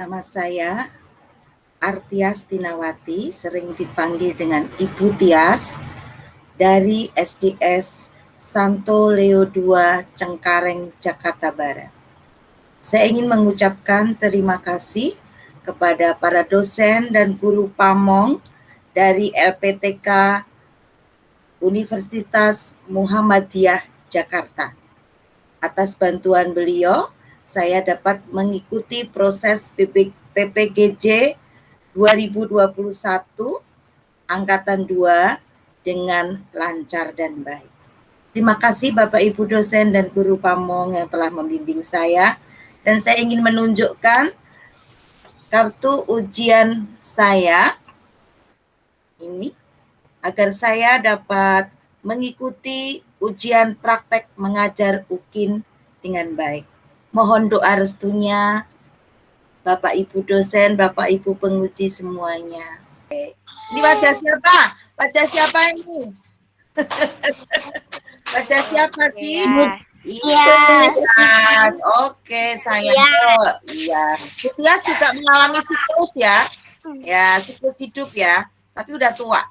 Nama saya Artias Tinawati, sering dipanggil dengan Ibu Tias, dari SDS Santo Leo II Cengkareng, Jakarta Barat. Saya ingin mengucapkan terima kasih kepada para dosen dan guru pamong dari LPTK Universitas Muhammadiyah Jakarta. Atas bantuan beliau, saya dapat mengikuti proses PPGJ 2021 Angkatan 2 dengan lancar dan baik. Terima kasih Bapak Ibu dosen dan guru pamong yang telah membimbing saya, dan saya ingin menunjukkan kartu ujian saya ini agar saya dapat mengikuti ujian praktek mengajar UKIN dengan baik. Mohon doa restunya Bapak Ibu dosen, Bapak Ibu penguji semuanya. Ini wajah siapa? Wajah siapa ini? Wajah siapa sih? Iya. Oke, sayang. Iya. Dia juga mengalami siklus ya. Ya, siklus hidup ya. Tapi udah tua.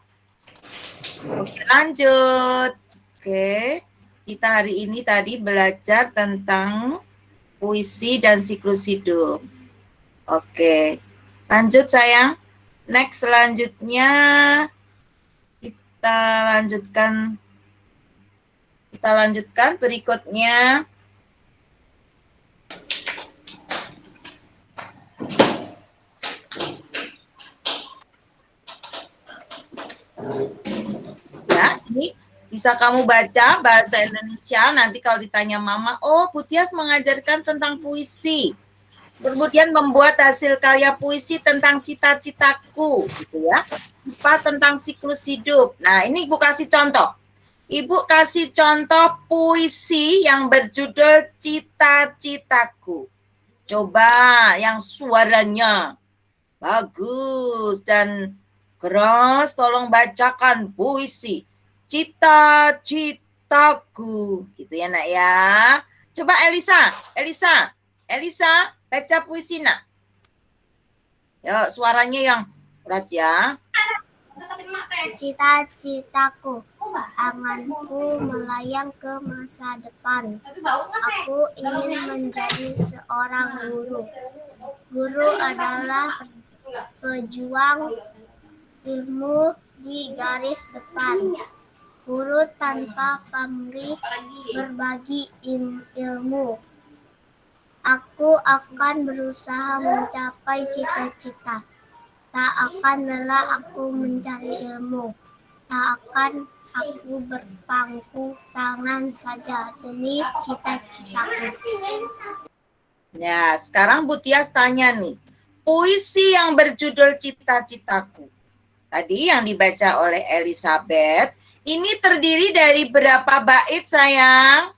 Oke, lanjut. Oke. Kita hari ini tadi belajar tentang puisi dan siklus hidup. Oke. Lanjut sayang. Next selanjutnya kita lanjutkan berikutnya. Ya, ini bisa kamu baca bahasa Indonesia, nanti kalau ditanya mama, oh Bu Tias mengajarkan tentang puisi. Kemudian membuat hasil karya puisi tentang cita-citaku, gitu ya. Tentang siklus hidup. Nah, ini Ibu kasih contoh. Ibu kasih contoh puisi yang berjudul Cita-citaku. Coba yang suaranya bagus dan keras, tolong bacakan puisi Cita-citaku. Gitu ya, Nak ya. Coba Elisa, baca puisi, Nak. Ya, suaranya yang keras ya. Cita-citaku, anganku melayang ke masa depan. Aku ingin menjadi seorang guru. Guru adalah pejuang ilmu di garis depan. Guru tanpa pamrih berbagi ilmu. Aku akan berusaha mencapai cita-cita. Tak akan lelah aku mencari ilmu. Tak akan aku berpangku tangan saja demi cita-citaku. Ya, sekarang Bu Tias tanya nih. Puisi yang berjudul Cita-citaku. Tadi yang dibaca oleh Elizabeth. Ini terdiri dari berapa bait, sayang?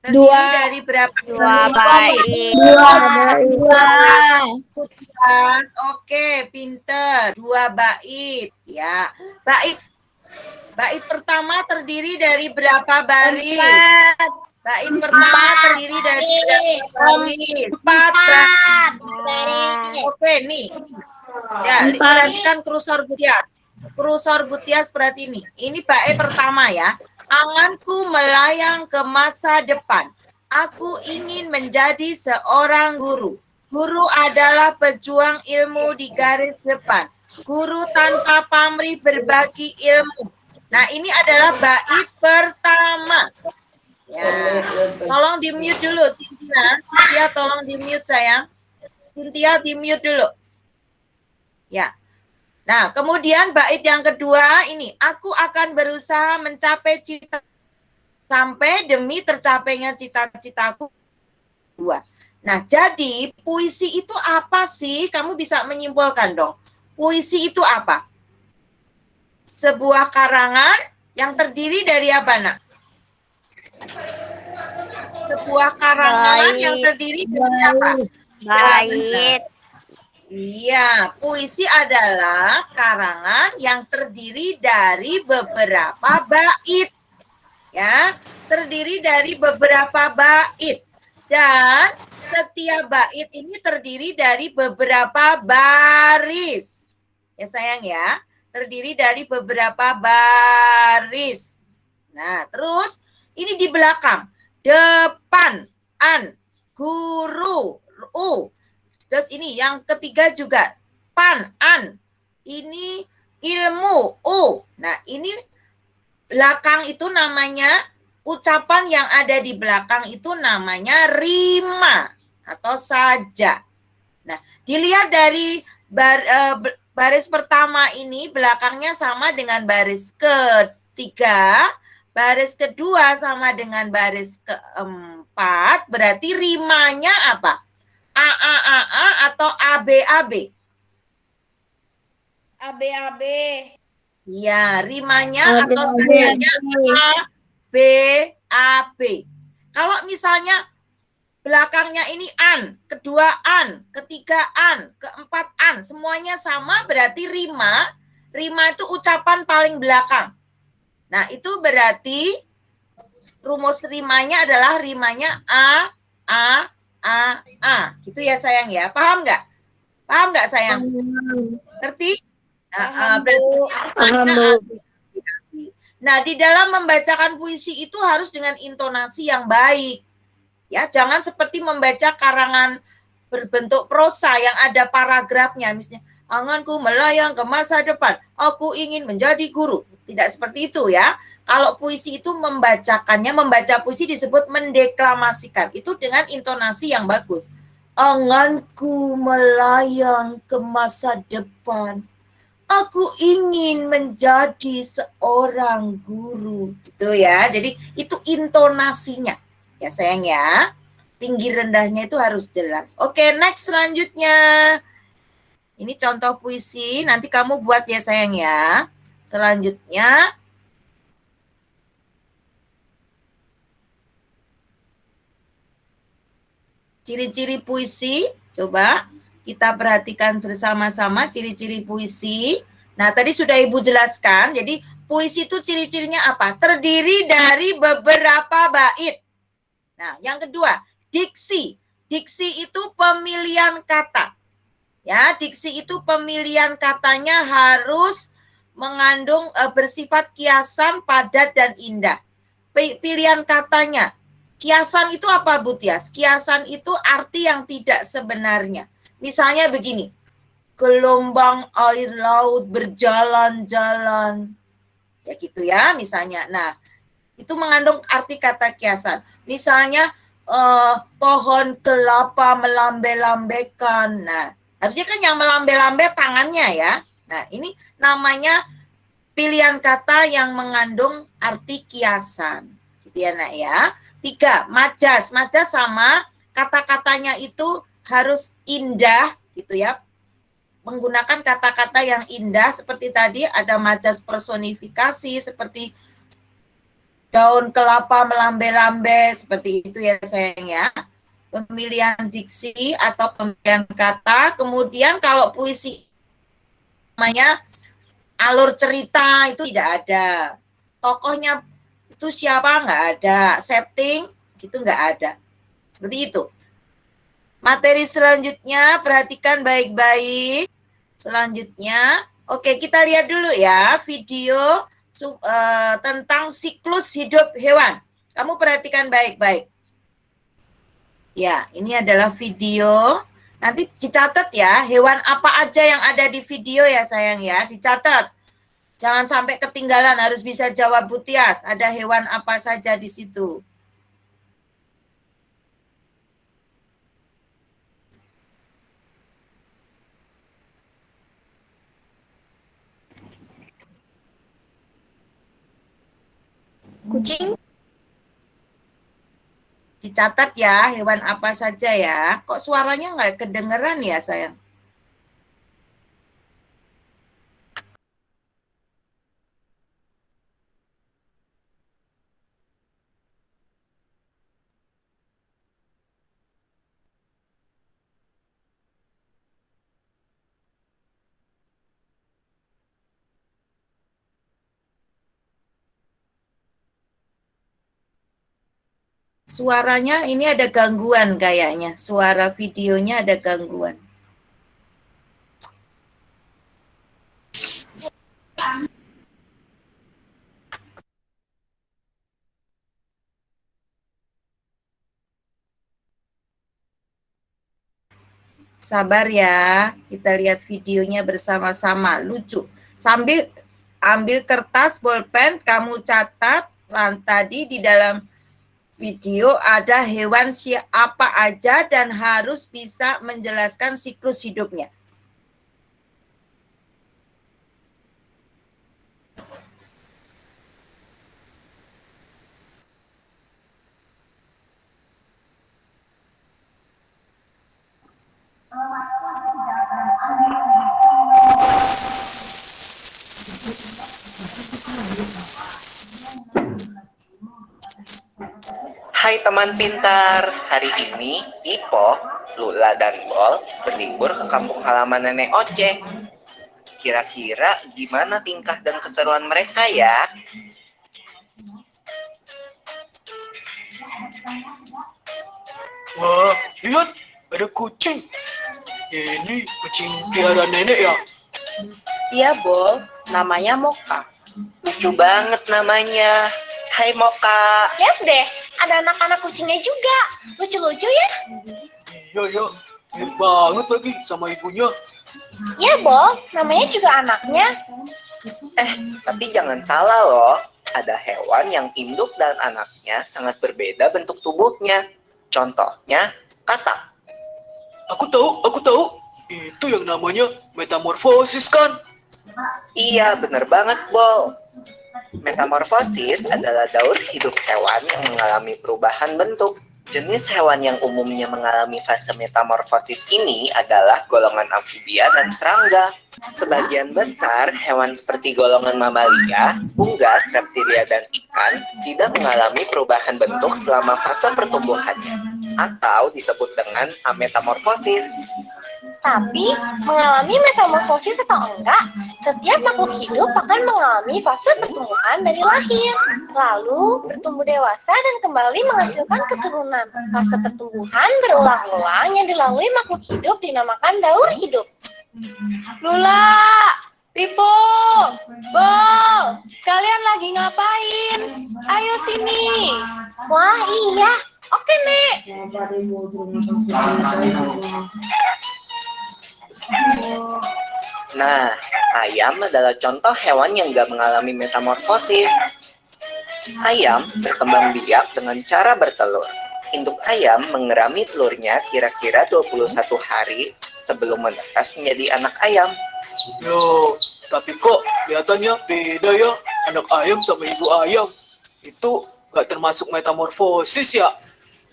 Terdiri dari berapa? Dua bait. Oke, pinter. 2 bait. Ya, bait pertama terdiri dari berapa baris? Bait pertama terdiri dari berapa baris? 4 baris. Oke, nih. Ya, perhatikan kursor Butias. Kursor Butias perhati ini. Ini bait pertama ya. Anganku melayang ke masa depan. Aku ingin menjadi seorang guru. Guru adalah pejuang ilmu di garis depan. Guru tanpa pamrih berbagi ilmu. Nah, ini adalah bait pertama. Ya, tolong di-mute dulu, Cynthia tolong di-mute sayang. Cynthia di-mute dulu. Ya. Nah, kemudian bait yang kedua ini, aku akan berusaha mencapai cita sampai demi tercapainya cita-citaku. 2. Nah, jadi puisi itu apa sih? Kamu bisa menyimpulkan dong. Puisi itu apa? Sebuah karangan yang terdiri dari apa, Nak? Sebuah karangan yang terdiri dari apa? Bait. Iya, puisi adalah karangan yang terdiri dari beberapa bait. Ya, terdiri dari beberapa bait. Dan setiap bait ini terdiri dari beberapa baris. Ya sayang ya, terdiri dari beberapa baris. Nah, terus ini di belakang. Depan, an, guru, u. Terus ini yang ketiga juga. Pan, an. Ini ilmu, u. Nah, ini belakang itu namanya, ucapan yang ada di belakang itu namanya rima atau saja. Nah, dilihat dari baris pertama ini belakangnya sama dengan baris ketiga, baris kedua sama dengan baris keempat, berarti rimanya apa? A atau AB. ABAB. Ya, rimanya atau sayanya AB. Kalau misalnya belakangnya ini an, kedua an, ketiga an, keempat an, semuanya sama, berarti rima. Rima itu ucapan paling belakang. Nah, itu berarti rumus rimanya adalah rimanya a. Gitu ya sayang ya. Paham nggak? Paham nggak sayang? Ngerti? Nah, berarti nah, di dalam membacakan puisi itu harus dengan intonasi yang baik. Ya, jangan seperti membaca karangan berbentuk prosa yang ada paragrafnya, misalnya anganku melayang ke masa depan, aku ingin menjadi guru. Tidak seperti itu ya. Kalau puisi itu membaca puisi disebut mendeklamasikan. Itu dengan intonasi yang bagus. Anganku melayang ke masa depan, aku ingin menjadi seorang guru. Gitu ya. Jadi itu intonasinya. Ya sayang ya. Tinggi rendahnya itu harus jelas. Oke, next selanjutnya. Ini contoh puisi, nanti kamu buat ya sayang ya. Selanjutnya, ciri-ciri puisi. Coba kita perhatikan bersama-sama ciri-ciri puisi. Nah, tadi sudah Ibu jelaskan. Jadi, puisi itu ciri-cirinya apa? Terdiri dari beberapa bait. Nah, yang kedua, diksi. Diksi itu pemilihan kata. Ya, diksi itu pemilihan katanya harus mengandung bersifat kiasan, padat, dan indah. Pilihan katanya. Kiasan itu apa, Bu Tias? Kiasan itu arti yang tidak sebenarnya. Misalnya begini, gelombang air laut berjalan-jalan. Ya gitu ya, misalnya. Nah, itu mengandung arti kata kiasan. Misalnya, pohon kelapa melambai-lambaikan. Nah, harusnya kan yang melambai-lambai tangannya ya. Nah, ini namanya pilihan kata yang mengandung arti kiasan. Gitu ya, Nak ya. 3, majas. Majas sama kata-katanya itu harus indah gitu ya. Menggunakan kata-kata yang indah seperti tadi ada majas personifikasi seperti daun kelapa melambai-lambai seperti itu ya sayang ya. Pemilihan diksi atau pemilihan kata. Kemudian kalau puisi namanya alur cerita itu tidak ada. Tokohnya itu siapa nggak ada. Setting itu nggak ada. Seperti itu. Materi selanjutnya perhatikan baik-baik. Selanjutnya, oke kita lihat dulu ya video tentang siklus hidup hewan. Kamu perhatikan baik-baik. Ya, ini adalah video. Nanti dicatat ya, hewan apa aja yang ada di video ya sayang ya, dicatat. Jangan sampai ketinggalan, harus bisa jawab Bu Tias. Ada hewan apa saja di situ. Kucing. Dicatat ya, hewan apa saja ya. Kok suaranya nggak kedengeran ya sayang? Suaranya ini ada gangguan kayaknya. Suara videonya ada gangguan. Sabar ya, kita lihat videonya bersama-sama. Lucu. Sambil ambil kertas, bolpen, kamu catat. Tadi di dalam video ada hewan apa aja dan harus bisa menjelaskan siklus hidupnya. Hai teman pintar, hari ini Ipo, Lula, dan Bol berlibur ke kampung halaman Nenek Oceh. Kira-kira gimana tingkah dan keseruan mereka ya? Wah, lihat, ada kucing. Ini kucing peliharaan nenek ya? Iya, Bol. Namanya Moka. Lucu banget namanya. Hai Moka. Lihat deh, ada anak-anak kucingnya juga. Lucu-lucu ya? Iya, ya. Mirip banget lagi sama ibunya. Ya, Bol. Namanya juga anaknya. Tapi jangan salah loh. Ada hewan yang induk dan anaknya sangat berbeda bentuk tubuhnya. Contohnya, katak. Aku tahu. Itu yang namanya metamorfosis kan? Iya, bener banget, Bol. Metamorfosis adalah daur hidup hewan yang mengalami perubahan bentuk. Jenis hewan yang umumnya mengalami fase metamorfosis ini adalah golongan amfibia dan serangga. Sebagian besar hewan seperti golongan mamalia, unggas, reptilia, dan ikan tidak mengalami perubahan bentuk selama fase pertumbuhannya, atau disebut dengan ametamorfosis. Tapi, mengalami metamorfosis atau enggak, setiap makhluk hidup akan mengalami fase pertumbuhan dari lahir, lalu bertumbuh dewasa dan kembali menghasilkan keturunan. Fase pertumbuhan berulang-ulang yang dilalui makhluk hidup dinamakan daur hidup. Lula, Pipo, Bol, kalian lagi ngapain? Ayo sini. Wah, iya. Oke, Nek. Nah, ayam adalah contoh hewan yang gak mengalami metamorfosis. Ayam berkembang biak dengan cara bertelur. Induk ayam mengerami telurnya kira-kira 21 hari sebelum menetas menjadi anak ayam. Yo, tapi kok kelihatannya beda ya anak ayam sama ibu ayam. Itu gak termasuk metamorfosis ya?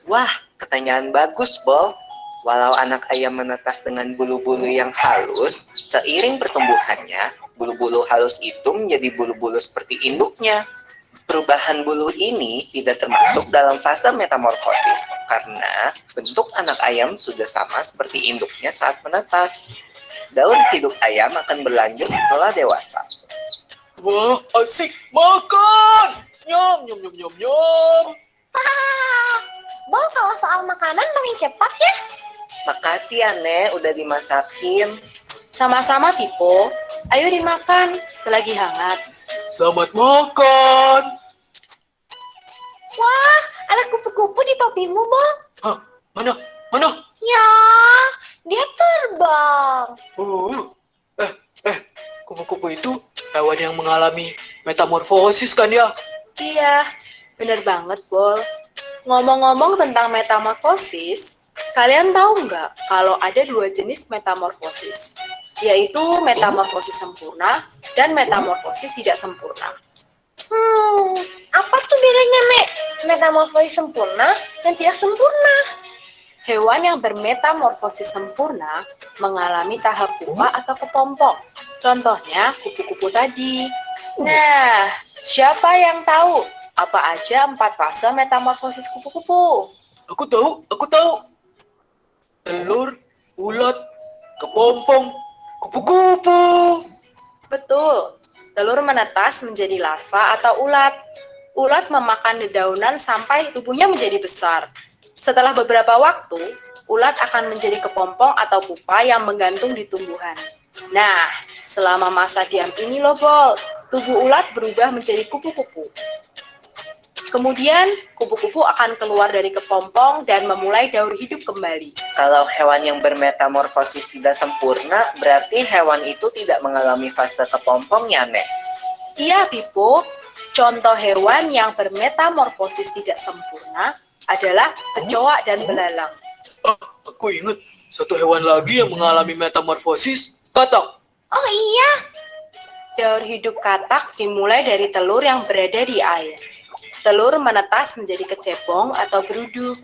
Wah, pertanyaan bagus, Bol. Walau anak ayam menetas dengan bulu-bulu yang halus, seiring pertumbuhannya, bulu-bulu halus itu menjadi bulu-bulu seperti induknya. Perubahan bulu ini tidak termasuk dalam fase metamorfosis, karena bentuk anak ayam sudah sama seperti induknya saat menetas. Daur hidup ayam akan berlanjut setelah dewasa. Wah, asik makan. Nyam, nyam, nyam, nyam, nyam. Bol, kalau soal makanan paling cepat ya. Makasih ya, Nek, udah dimasakin. Sama-sama, Pipo. Ayo dimakan selagi hangat. Selamat makan. Wah, ada kupu-kupu di topimu, Bol. Hah, mana? Mana? Ya, dia terbang. Oh, kupu-kupu itu hewan yang mengalami metamorfosis kan ya? Iya, bener banget, Bol. Ngomong-ngomong tentang metamorfosis, kalian tahu nggak kalau ada dua jenis metamorfosis, yaitu metamorfosis sempurna dan metamorfosis tidak sempurna. Apa tuh bedanya, Nek? Metamorfosis sempurna dan tidak sempurna. Hewan yang bermetamorfosis sempurna mengalami tahap pupa atau kepompong. Contohnya kupu-kupu tadi. Nah, siapa yang tahu apa aja 4 fase metamorfosis kupu-kupu? Aku tahu. Telur, ulat, kepompong, kupu-kupu. Betul, telur menetas menjadi larva atau ulat. Ulat memakan dedaunan sampai tubuhnya menjadi besar. Setelah beberapa waktu, ulat akan menjadi kepompong atau pupa yang menggantung di tumbuhan. Nah, selama masa diam ini loh, Bol, tubuh ulat berubah menjadi kupu-kupu. Kemudian, kupu-kupu akan keluar dari kepompong dan memulai daur hidup kembali. Kalau hewan yang bermetamorfosis tidak sempurna, berarti hewan itu tidak mengalami fase kepompong ya, Nek? Iya, Pipo. Contoh hewan yang bermetamorfosis tidak sempurna adalah kecoa dan belalang. Aku ingat satu hewan lagi yang mengalami metamorfosis, katak. Oh iya, Daur hidup katak dimulai dari telur yang berada di air. Telur menetas menjadi kecebong atau berudu.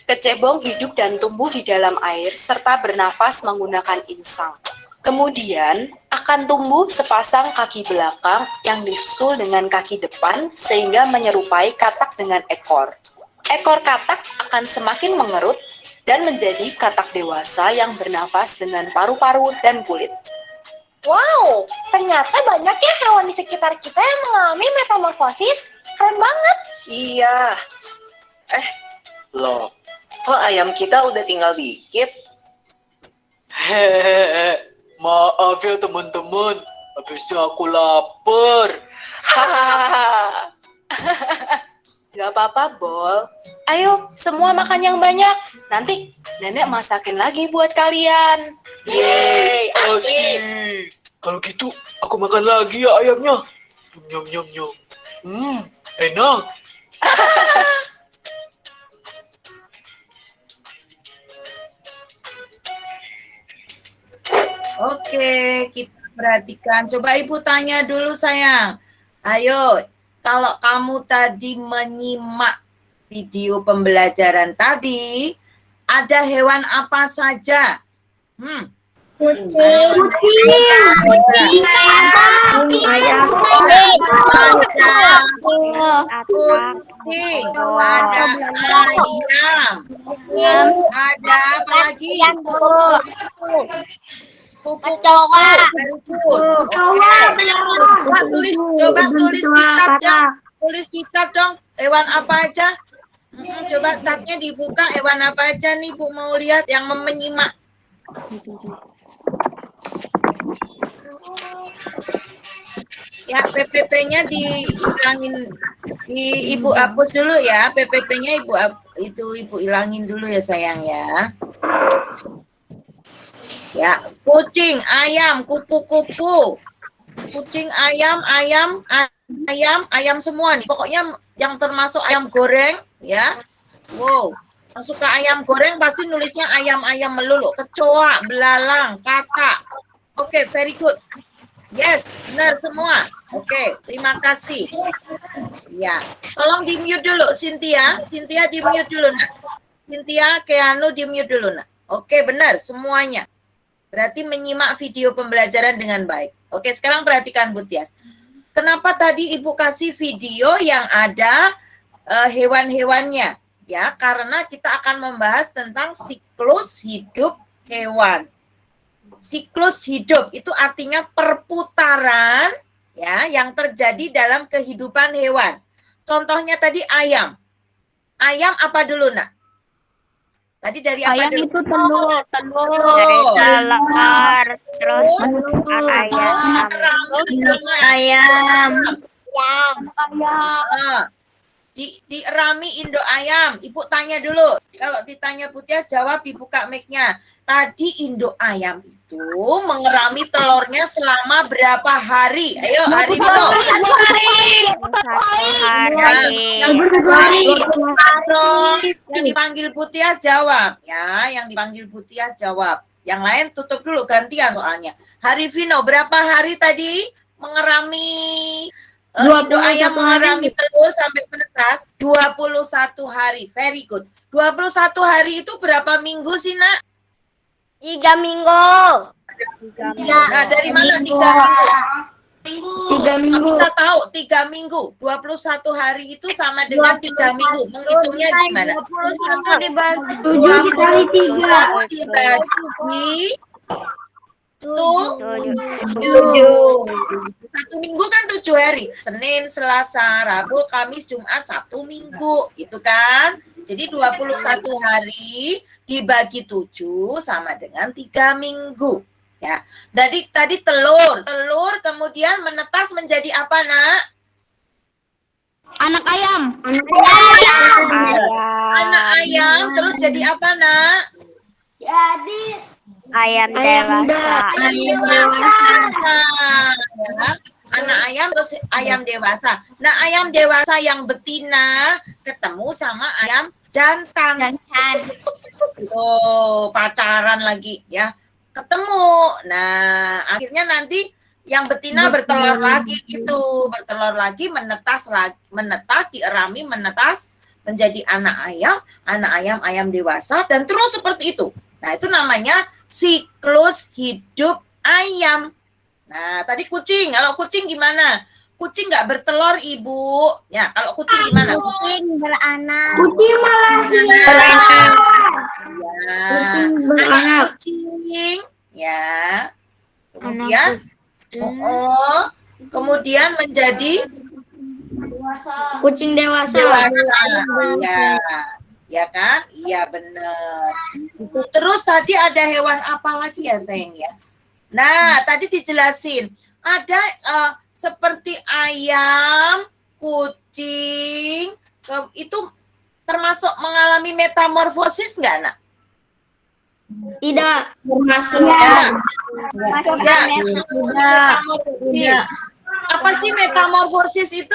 Kecebong hidup dan tumbuh di dalam air serta bernafas menggunakan insang. Kemudian akan tumbuh sepasang kaki belakang yang disusul dengan kaki depan sehingga menyerupai katak dengan ekor. Ekor katak akan semakin mengerut dan menjadi katak dewasa yang bernafas dengan paru-paru dan kulit. wow, ternyata banyak ya hewan di sekitar kita yang mengalami metamorfosis. Keren banget. Iya. Loh, kok ayam kita udah tinggal dikit? Hehehe, maaf ya teman-teman, habisnya aku lapar. Hahaha. Gak apa-apa, Bol. Ayo, semua makan yang banyak. Nanti nenek masakin lagi buat kalian. Yeay, asik. Asik. Kalau gitu, aku makan lagi ya ayamnya. Nyom nyom nyom. Enak. Oke, kita perhatikan. Coba Ibu tanya dulu sayang. Ayo, kalau kamu tadi menyimak video pembelajaran tadi, ada hewan apa saja? Kucing, Ayam, ada kucing, ada ayam, ada apa lagi? kecoa, Coba tulis kitab dong. Tulis kitab dong. Hewan apa aja? Coba catnya dibuka. Hewan apa aja nih Bu mau lihat yang menyimak. Ya, PPT-nya dihilangin, Ibu hapus dulu ya. PPT-nya Ibu hilangin dulu ya sayang ya. Ya, kucing, ayam, kupu-kupu. Kucing, ayam semua nih. Pokoknya yang termasuk ayam goreng ya. Wow. Yang suka ayam goreng pasti nulisnya ayam-ayam melulu. Kecoa, belalang, katak. Oke, very good. Yes, benar semua. Oke, terima kasih. Ya, tolong di-mute dulu, Cynthia. Cynthia di-mute dulu, Nak. Cynthia, Keanu di-mute dulu, Nak. Oke, benar semuanya. Berarti menyimak video pembelajaran dengan baik. Oke, sekarang perhatikan Bu Tias. Kenapa tadi Ibu kasih video yang ada hewan-hewannya? Ya, karena kita akan membahas tentang siklus hidup hewan. Siklus hidup itu artinya perputaran ya yang terjadi dalam kehidupan hewan. Contohnya tadi ayam. Ayam apa dulu, Nak? Tadi dari apa Ayam dulu? itu telur. Dari Telur, terus ayam. Dirami Indo ayam. Ibu tanya dulu. Kalau ditanya Putias jawab dibuka mic-nya. Tadi Indo ayam itu mengerami telurnya selama berapa hari? Ayo hari itu. Satu hari. Yang dipanggil Putias jawab. Ya, yang dipanggil Putias jawab. Yang lain tutup dulu gantian soalnya. Hari Vino berapa hari tadi mengerami Indo ayam mengerami telur sampai menetas? 21 hari. Very good. 21 hari itu berapa minggu sih, Nak? 3 minggu. Nah, dari mana 3 minggu? 3 Nggak bisa tahu 3 minggu. 21 hari itu sama dengan 3 minggu. Menghitungnya gimana? 21 dibagi 21 dibagi Tujuh. Satu minggu kan 7 hari. Senin, Selasa, Rabu, Kamis, Jumat, Sabtu, Minggu. Gitu kan. Jadi 21 hari dibagi 7 sama dengan 3 minggu. Ya. Tadi telur. Telur kemudian menetas menjadi apa, Nak? Anak ayam. Anak ayam terus jadi apa, Nak? Ayam dewasa. Ayam dewasa. Ya. Anak ayam terus ayam dewasa. Nah, ayam dewasa yang betina ketemu sama ayam jantan. Oh, pacaran lagi ya. Ketemu. Nah, akhirnya nanti yang betina bertelur lagi gitu, bertelur lagi, menetas, dierami, menetas menjadi anak ayam, ayam dewasa, dan terus seperti itu. Nah, itu namanya siklus hidup ayam. Nah, tadi kucing. Kalau kucing gimana? Kucing nggak bertelur, Ibu. Ya, kalau kucing gimana? Kucing beranak. Ya, anak kucing. Ya. Kemudian kemudian menjadi Kucing dewasa. Ya. Ya kan? Iya benar. Terus tadi ada hewan apa lagi ya, sayang ya? Nah, tadi dijelasin. Ada seperti ayam, kucing, itu termasuk mengalami metamorfosis nggak, Nak? Tidak. Metamorfosis. Apa sih metamorfosis itu?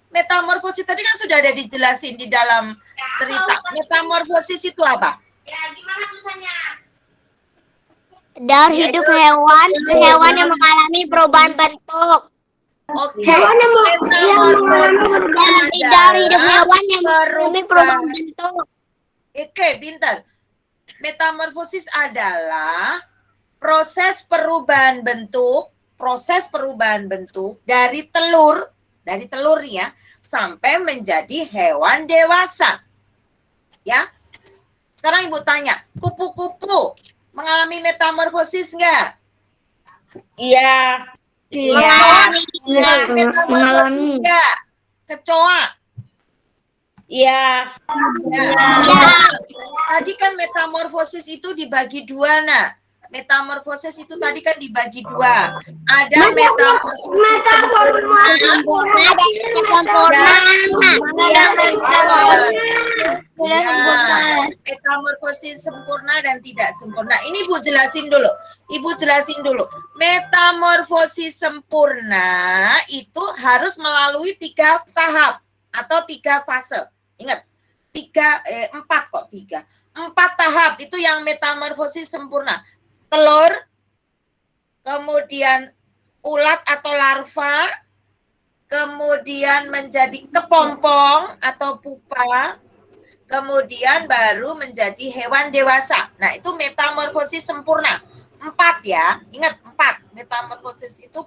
Metamorfosis tadi kan sudah ada dijelasin di dalam cerita. Metamorfosis itu apa? Dari hidup hewan yang mengalami perubahan bentuk. Oke. Metamorfosis Dari hidup hewan yang mengalami perubahan bentuk. Oke, pintar. Metamorfosis adalah proses perubahan bentuk dari telur ya sampai menjadi hewan dewasa. Ya. Sekarang Ibu tanya, kupu-kupu mengalami metamorfosis enggak? Iya. Mengalami enggak? Kecoa. Iya. Tadi kan metamorfosis itu dibagi dua, Nak. Metamorfosis itu tadi kan dibagi dua. Ada metamorfosis Sempurna. Metamorfosis sempurna dan tidak sempurna. Ini Ibu jelasin dulu. Metamorfosis sempurna itu harus melalui 3 tahap atau 3 fase. Ingat, 4 tahap itu yang metamorfosis sempurna. Telur, kemudian ulat atau larva, kemudian menjadi kepompong atau pupa, kemudian baru menjadi hewan dewasa. Nah, itu metamorfosis sempurna. 4 ya, ingat 4. Metamorfosis itu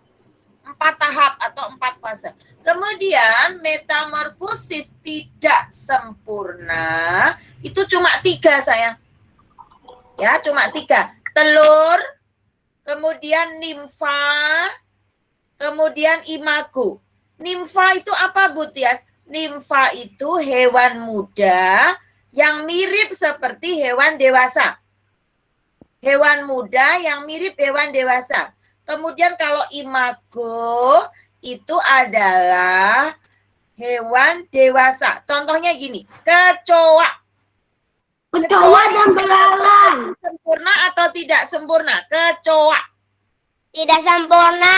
4 tahap atau 4 fase. Kemudian metamorfosis tidak sempurna itu cuma 3, sayang. Ya, cuma 3. Telur, kemudian nimfa, kemudian imago. Nimfa itu apa, Bu Tias? Nimfa itu hewan muda yang mirip seperti hewan dewasa. Hewan muda yang mirip hewan dewasa. Kemudian kalau imago itu adalah hewan dewasa. Contohnya gini, kecoa. Kecoa dan belalang. Sempurna atau tidak sempurna? Kecoa. Tidak sempurna.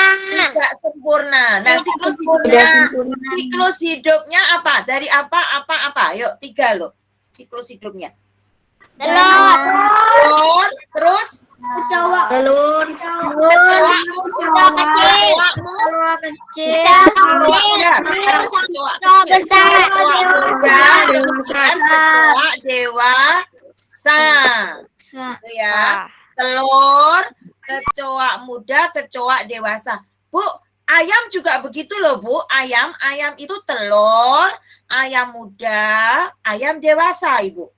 Tidak sempurna. Nah, siklus hidupnya apa? Dari apa? Yuk, 3 loh. Siklus hidupnya. Telur. Terus? Telur. Kecoa kecil. Kecoa besar. Kemudian kecoa dewasa. Itu ya. Telur, kecoa muda, kecoa dewasa. Bu, ayam juga begitu loh, Bu. Ayam itu telur, ayam muda, ayam dewasa, Ibu.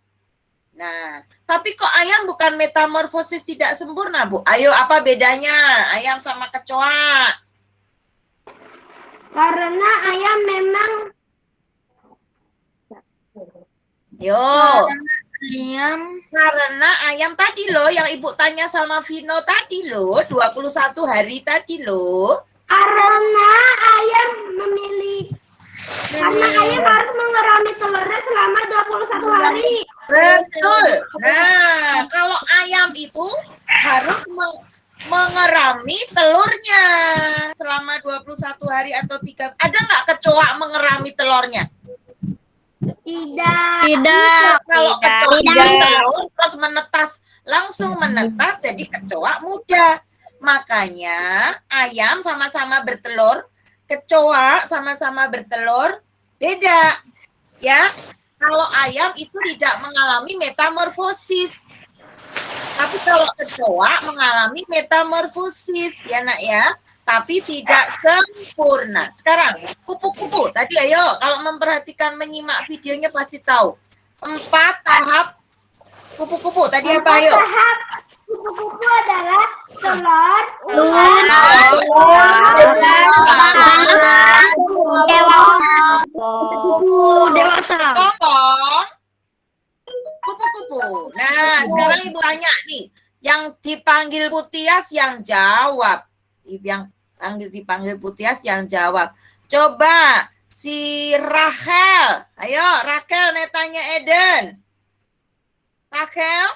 Nah, tapi kok ayam bukan metamorfosis tidak sempurna, Bu? Ayo, apa bedanya ayam sama kecoa? Karena ayam memang Yo, ayam karena ayam tadi loh yang Ibu tanya sama Vino tadi loh, 21 hari tadi loh. karena ayam karena ayam harus mengerami telurnya selama 21 hari. Betul. Nah, kalau ayam itu harus mengerami telurnya selama 21 hari atau 3. Ada nggak kecoa mengerami telurnya? Tidak. Kalau kecoa Tidak. telur terus langsung menetas jadi kecoa muda. Makanya ayam sama-sama bertelur, kecoa sama-sama bertelur, beda. Ya, kalau ayam itu tidak mengalami metamorfosis. Tapi kalau kecoa mengalami metamorfosis, ya nak ya, tapi tidak sempurna. Sekarang, kupu-kupu. Tadi ayo, kalau memperhatikan menyimak videonya pasti tahu. 4 tahap kupu-kupu. Tadi apa ayo? Tahap kupu-kupu adalah telur, dewasa. Potong. Kupu-kupu. Nah, sekarang Ibu tanya nih, yang dipanggil Putias yang jawab. Yang dipanggil Putias yang jawab. Coba si Rachel. Ayo, Rachel tanya Eden. Rachel?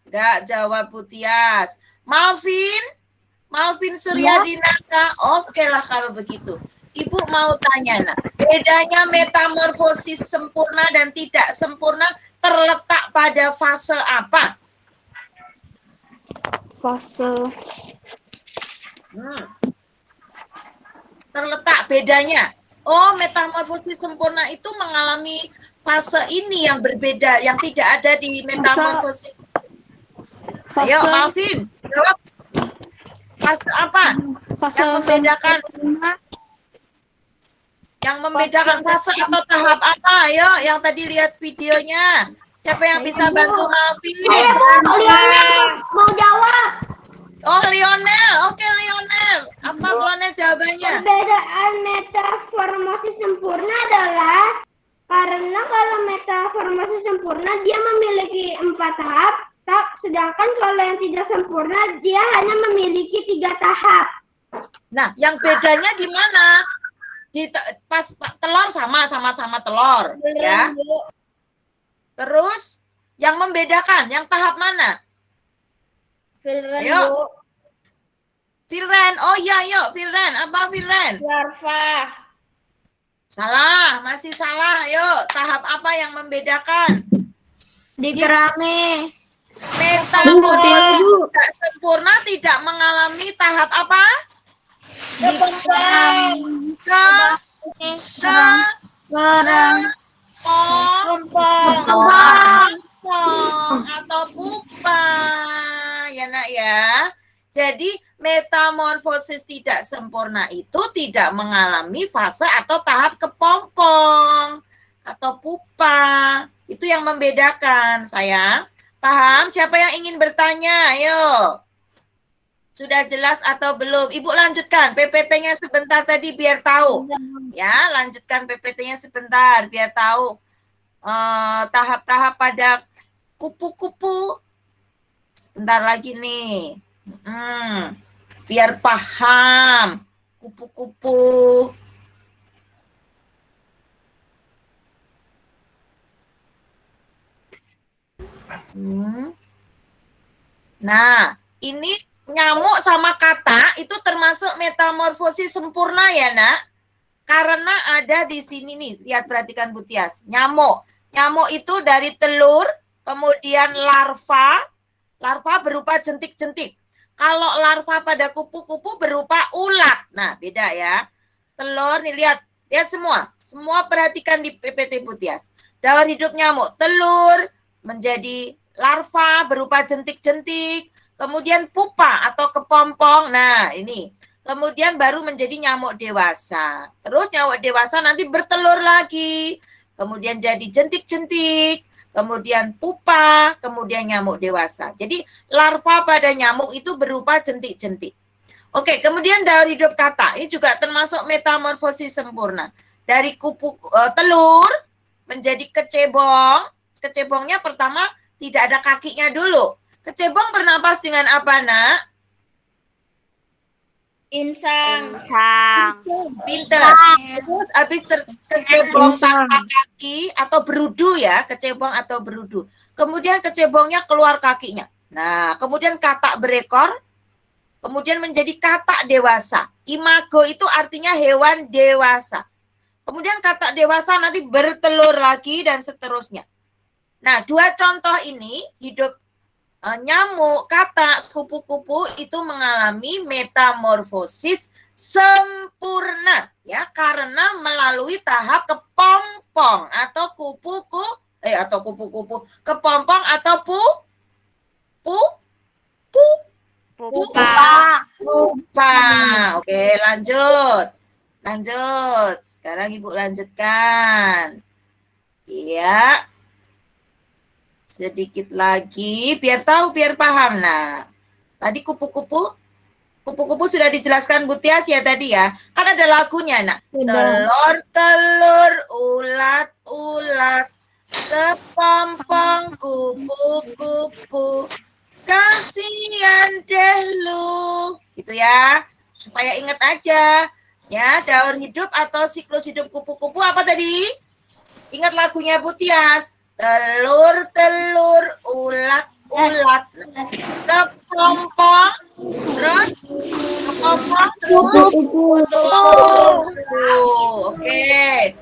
Enggak jawab Putias. Malvin Suryadinata. Oke lah kalau begitu. Ibu mau tanya, bedanya metamorfosis sempurna dan tidak sempurna terletak pada fase apa? Terletak bedanya. Oh, metamorfosis sempurna itu mengalami fase ini yang berbeda, yang tidak ada di metamorfosis. Ayo, Malvin, jawab. Fase apa? Yang membedakan. Yang membedakan fase atau tahap apa? Ayo, yang tadi lihat videonya. Siapa yang bisa bantu Malvin? Mau jawab. Oh, Lionel. Oke, Lionel. Apa Lionel jawabannya? Perbedaan metamorfosis sempurna adalah karena kalau metamorfosis sempurna dia memiliki 4 tahap, sedangkan kalau yang tidak sempurna dia hanya memiliki 3 tahap. Nah, yang bedanya di mana? Pas telur sama telur, ya. Terus yang membedakan, yang tahap mana? Ayo. Firren. Oh iya, yuk Firren. Apa Firren? Larva. Salah, masih salah. Ayo, tahap apa yang membedakan? Dikerami. Metamorfosis tidak sempurna tidak mengalami tahap apa? Kembang atau pupa, ya nak ya. Jadi metamorfosis tidak sempurna itu tidak mengalami fase atau tahap kepompong atau pupa. Itu yang membedakan, sayang. Paham? Siapa yang ingin bertanya? Ayo. Sudah jelas atau belum? Ibu lanjutkan PPT-nya sebentar tadi biar tahu. Ya, lanjutkan PPT-nya sebentar biar tahu tahap-tahap pada kupu-kupu. Sebentar lagi nih. Biar paham kupu-kupu. Nah, ini nyamuk sama kata itu termasuk metamorfosis sempurna ya, Nak? Karena ada di sini nih, lihat perhatikan Bu Tias. Nyamuk itu dari telur, kemudian larva berupa jentik-jentik. Kalau larva pada kupu-kupu berupa ulat. Nah, beda ya. Telur nih lihat semua perhatikan di PPT Bu Tias. Daur hidup nyamuk, telur menjadi larva berupa jentik-jentik, kemudian pupa atau kepompong. Nah, ini. Kemudian baru menjadi nyamuk dewasa. Terus nyamuk dewasa nanti bertelur lagi. Kemudian jadi jentik-jentik. kemudian pupa, kemudian nyamuk dewasa. Jadi larva pada nyamuk itu berupa jentik-jentik. Oke, kemudian daur hidup katak ini juga termasuk metamorfosis sempurna. Dari telur menjadi kecebong. Kecebongnya pertama tidak ada kakinya dulu. Kecebong bernapas dengan apa, Nak? Insang. Pinter. Terus habis kecebong tanpa kaki atau berudu ya, kecebong atau berudu. Kemudian kecebongnya keluar kakinya. Nah, kemudian katak berekor, kemudian menjadi katak dewasa. Imago itu artinya hewan dewasa. Kemudian katak dewasa nanti bertelur lagi dan seterusnya. Nah, dua contoh ini hidup nyamuk, katak, kupu-kupu itu mengalami metamorfosis sempurna ya karena melalui tahap kepompong atau kupu-kupu, kepompong atau pupa. Oke, lanjut. Sekarang Ibu lanjutkan. Iya. Sedikit lagi, biar tahu, biar paham. Nah, tadi kupu-kupu sudah dijelaskan Bu Tias ya tadi ya. Kan ada lagunya, Nak. Telur-telur, ulat-ulat, kepompong kupu-kupu, kasihan deh lu. Gitu ya, supaya ingat aja. Ya, daur hidup atau siklus hidup kupu-kupu apa tadi? Ingat lagunya Bu Tias. Telur-telur, ulat-ulat, kepompong, terus kepompong, terus Oke.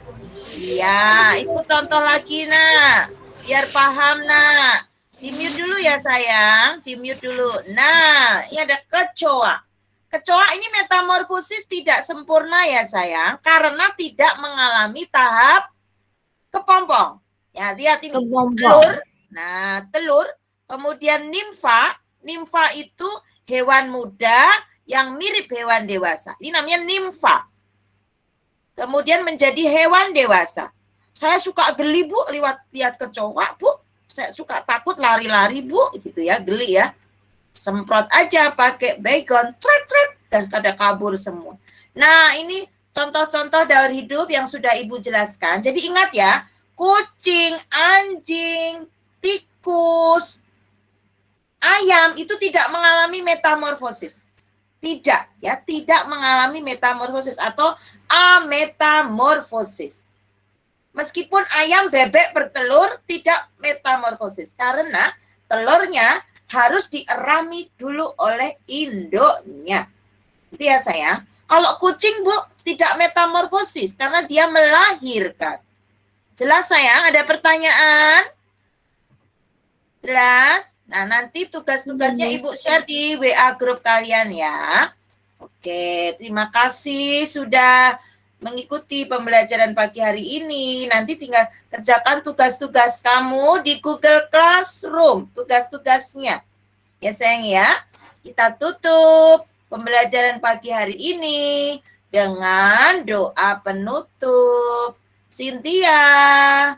Iya, itu contoh lagi, Nak. Biar paham, Nak. Di-mute dulu ya, sayang. Di-mute dulu. Nah, ini ada kecoa. Kecoa ini metamorfosis tidak sempurna ya, sayang. Karena tidak mengalami tahap kepompong. Ya, lihat ini. Telur. Nah, telur. Kemudian nimfa. Nimfa itu hewan muda yang mirip hewan dewasa. Ini namanya nimfa. Kemudian menjadi hewan dewasa. Saya suka geli, Bu, lihat kecoa, Bu. Saya suka takut lari-lari, Bu, gitu ya, geli ya. Semprot aja pakai baygon, cret-cret, dan pada kabur semua. Nah, ini contoh-contoh daur hidup yang sudah Ibu jelaskan. Jadi ingat ya, kucing, anjing, tikus, ayam itu tidak mengalami metamorfosis. Tidak, ya, tidak mengalami metamorfosis atau ametamorfosis. Meskipun ayam, bebek bertelur tidak metamorfosis karena telurnya harus dierami dulu oleh induknya. Itu ya, sayang. Kalau kucing, Bu, tidak metamorfosis karena dia melahirkan. Jelas, sayang? Ada pertanyaan? Jelas? Nah, nanti tugas-tugasnya Ibu share di WA grup kalian ya. Oke, terima kasih sudah mengikuti pembelajaran pagi hari ini. Nanti tinggal kerjakan tugas-tugas kamu di Google Classroom, tugas-tugasnya. Ya, sayang ya. Kita tutup pembelajaran pagi hari ini dengan doa penutup. Cynthia.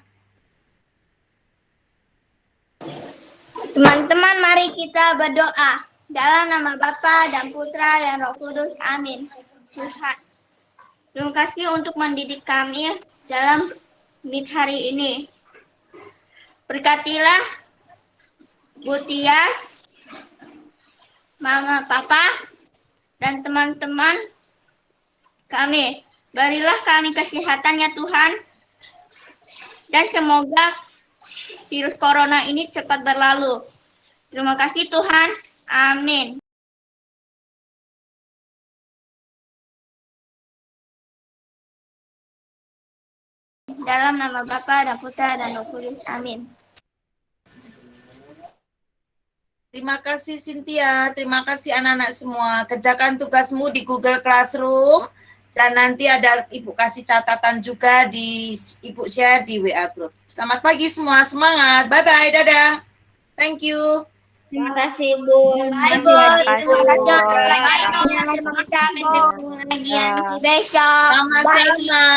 Teman-teman, mari kita berdoa. Dalam nama Bapa dan Putra dan Roh Kudus. Amin. Tuhan, terima kasih untuk mendidik kami dalam hari ini. Berkatilah Bu Tias, Mama, Papa, dan teman-teman kami. Berilah kami kesehatan ya Tuhan. Dan semoga virus corona ini cepat berlalu. Terima kasih Tuhan. Amin. Dalam nama Bapa dan Putra dan Roh Kudus. Amin. Terima kasih Cynthia, terima kasih anak-anak semua. Kerjakan tugasmu di Google Classroom. Dan nanti ada Ibu kasih catatan juga di Ibu share di WA Group. Selamat pagi semua, semangat. Bye-bye, dadah. Thank you. Terima kasih, Bu. Terima kasih. Besok. Sama-sama.